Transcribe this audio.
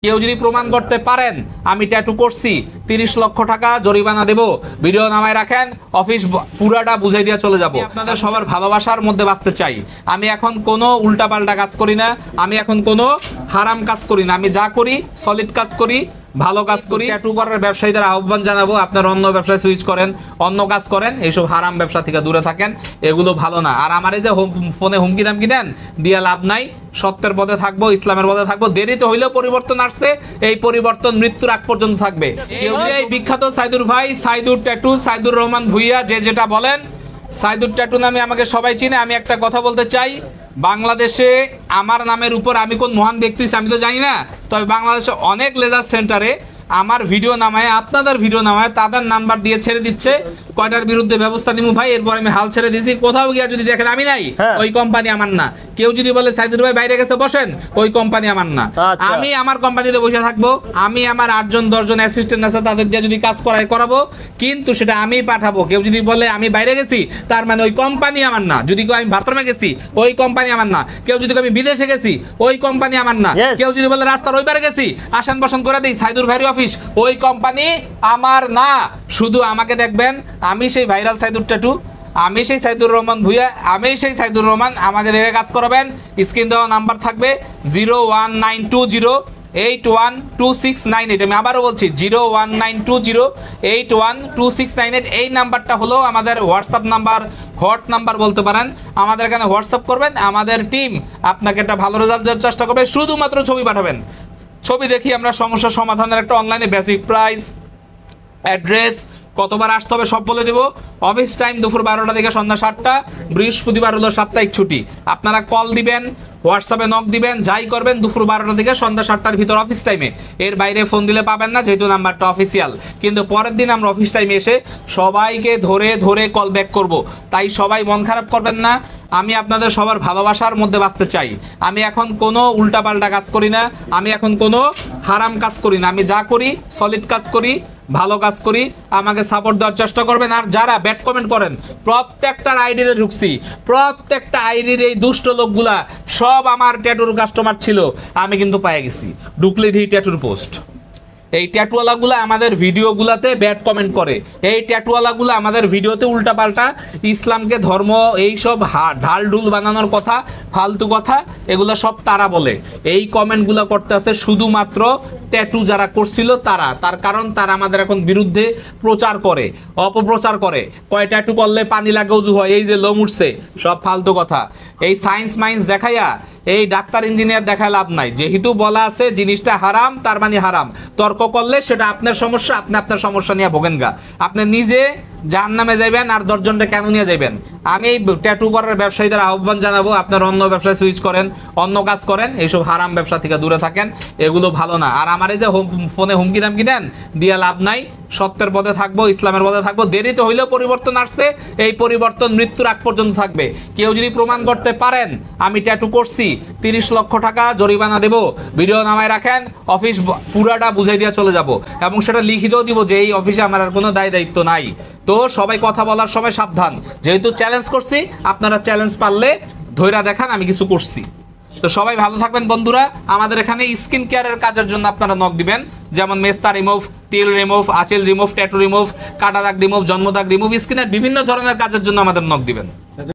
কেউ যদি প্রমাণ করতে পারেন আমি ট্যাটু করছি 30 লক্ষ টাকা জরিমানা দেব, ভিডিও নামায় রাখেন, অফিস পুরাটা বুঝাই দিয়ে চলে যাব। আপনাদের সবার ভালোবাসার মধ্যে বাঁচতে চাই। আমি এখন কোনো উল্টাপাল্টা কাজ করি না, আমি এখন কোনো হারাম কাজ করি না, আমি যা করি সলিড কাজ করি, ভালো কাজ করি। ট্যাটু করার ব্যবসায়ীদের আহ্বান জানাবো, আপনারা অন্য ব্যবসায় সুইচ করেন, অন্য কাজ করেন, এইসব হারাম ব্যবসা থেকে দূরে থাকেন, এগুলো ভালো না। আর আমার এই যে ফোনে হুমকি দামকি দেন, দিয়ে লাভ নাই। সত্যের পথে থাকবো, ইসলামের পথে থাকবো। দেরিতে হইলেও পরিবর্তন আসছে, এই পরিবর্তন মৃত্যুর আগ পর্যন্ত থাকবে। কেউ যে এই বিখ্যাত সাইদুর ভাই, সাইদুর ট্যাটু, সাইদুর রহমান ভুইয়া, যে যেটা বলেন, সাইদুর ট্যাটু নামে আমাকে সবাই চিনে। আমি একটা কথা বলতে চাই, বাংলাদেশে আমার নামের উপর আমি কোন মহান ব্যক্তি আমি তো জানি না, তবে বাংলাদেশে অনেক লেজার সেন্টারে আমার ভিডিও নামায়, আপনাদের ভিডিও নামায়, তাদের নাম্বার দিয়ে ছেড়ে দিচ্ছে। কয়টার বিরুদ্ধে ব্যবস্থা নিবো ভাই, এরপর আমি হাল ছেড়ে দিয়েছি। কোথাও গিয়া যদি দেখেন আমি নাই, ওই কোম্পানি আমার না। কেউ যদি বলে সাইদুর ভাই বাইরে গেছে বসেন, ওই কোম্পানি আমার না। আমি আমার কোম্পানিতে বসে থাকবো, আমি আমার 8 জন 10 জন অ্যাসিস্ট্যান্ট আছে, তাদের দিয়ে যদি কাজ করাবো, কিন্তু সেটা আমি পাঠাবো। কেউ যদি বলে আমি বাইরে গেছি, তার মানে ওই কোম্পানি আমার না। যদি আমি বাথরুমে গেছি, ওই কোম্পানি আমার না। কেউ যদি আমি বিদেশে গেছি, ওই কোম্পানি আমার না। কেউ যদি বলে রাস্তার ওই পারে গেছি, আসন বসন করে দিই, সাইদুর ভাইয়ের অফিস, ওই কোম্পানি আমার না। শুধু আমাকে দেখবেন, আমি সেই ভাইরাল সাইদুর ট্যাটু, আমি সেই সাইদুর রহমান ভুইয়া, আমি সেই সাইদুর রহমান। আমাকে দেখে কাজ করাবেন। স্ক্রিন দেওয়া নাম্বার থাকবে 01920812698। আমি আবারও বলছি 01920812698। এই নাম্বারটা হলো আমাদের হোয়াটসঅ্যাপ নাম্বার, হট নাম্বার বলতে পারেন। আমাদের এখানে হোয়াটসঅ্যাপ করবেন, আমাদের টিম আপনাকে একটা ভালো রেজাল্ট দেওয়ার চেষ্টা করবে। শুধুমাত্র ছবি পাঠাবেন, ছবি দেখি আমরা সমস্যা সমাধানের একটা অনলাইনে বেসিক প্রাইস, অ্যাড্রেস, কতবার আসতে হবে সব বলে দেবো। অফিস টাইম দুপুর 12টা থেকে সন্ধ্যা 7টা, বৃহস্পতিবার হলো সাপ্তাহিক ছুটি। আপনারা কল দিবেন, হোয়াটসঅ্যাপে নক দিবেন, যাই করবেন দুপুর 12টা থেকে সন্ধ্যা 7টার ভিতর অফিস টাইমে। এর বাইরে ফোন দিলে পাবেন না, যেহেতু নাম্বারটা অফিসিয়াল। কিন্তু পরের দিন আমরা অফিস টাইমে এসে সবাইকে ধরে ধরে কল ব্যাক করব। তাই সবাই মন খারাপ করবেন না। আমি আপনাদের সবার ভালোবাসার মধ্যে বাঁচতে চাই। আমি এখন কোনো উল্টাপাল্টা কাজ করি না, আমি এখন কোনো হারাম কাজ করি না, আমি যা করি সলিড কাজ করি, ভালো কাজ করি। আমাকে সাপোর্ট দেওয়ার চেষ্টা করবেন। আর যারা ব্যাড কমেন্ট করেন, প্রত্যেকটার আইডিতে ঢুকছি, প্রত্যেকটা আইডির এই দুষ্ট লোকগুলা সব আমার ট্যাটুর কাস্টমার ছিল। আমি কিন্তু পেয়ে গেছি, ঢুকলে দিই ট্যাটুর পোস্ট। এই ট্যাটুওয়ালাগুলো আমাদের ভিডিওগুলোতে ব্যাড কমেন্ট করে, এই ট্যাটুওয়ালাগুলো আমাদের ভিডিওতে উল্টাপাল্টা ইসলামকে ধর্ম এইসব ঢাল ঢুল বানানোর কথা, ফালতু কথা, এগুলো সব তারা বলে। এই কমেন্টগুলো করতে আছে শুধুমাত্র ট্যাটু যারা করছিল তারা। তার কারণ তারা আমাদের এখন বিরুদ্ধে প্রচার করে, অপপ্রচার করে। কয় ট্যাটু করলে পানি লাগে উজু হয়, এই যে লোম উঠছে, সব ফালতু কথা। এই সায়েন্স মাইন্স দেখাইয়া, এই ডাক্তার ইঞ্জিনিয়ার দেখায় লাভ নাই। যেহেতু বলা আছে জিনিসটা হারাম, তার মানে হারাম। তর্ক করলে সেটা আপনার সমস্যা, আপনি আপনার সমস্যা নিয়ে ভোগেন গা। আপনি নিজে জাহান্নামে যাইবেন, আর 10 জনটা কেন নিয়ে যাইবেন? আমি এই ট্যাটু করার ব্যবসায়ীদের আহ্বান জানাবো, আপনারা অন্য ব্যবসায় সুইচ করেন, অন্য কাজ করেন, এইসব হারাম ব্যবসা থেকে দূরে থাকেন, এগুলো ভালো না। আর আমার এই যে ফোনে হুমকি দামকি দেন, দিয়ে লাভ নাই। সত্যের পথে থাকবো, ইসলামের পথে থাকবো। দেরিতে হইলেও পরিবর্তন আসছে, এই পরিবর্তন মৃত্যুর আগ পর্যন্ত থাকবে। কেউ যদি প্রমাণ করতে পারেন আমি ট্যাটু করছি 30 লক্ষ টাকা জরিমানা দেব, ভিডিও নামায় রাখেন, অফিস পুরাটা বুঝাই দিয়ে চলে যাব। এবং সেটা লিখিতও দিব যে এই অফিসে আমার আর কোনো দায় দায়িত্ব নাই। তো সবাই কথা বলার সময় সাবধান। যেহেতু চ্যালেঞ্জ করছি, আপনারা চ্যালেঞ্জ পারলে ধৈর্য দেখান আমি কিছু করছি। তো সবাই ভালো থাকবেন বন্ধুরা। আমাদের এখানে স্কিন কেয়ারের কাজের জন্য আপনারা নক দিবেন, যেমন মেস্তা রিমুভ, তিল রিমুভ, আঁচিল রিমুভ, ট্যাটু রিমুভ, কাটা দাগ রিমুভ, জন্মদাগ রিমুভ, স্কিনের বিভিন্ন ধরনের কাজের জন্য আমাদের নক দিবেন।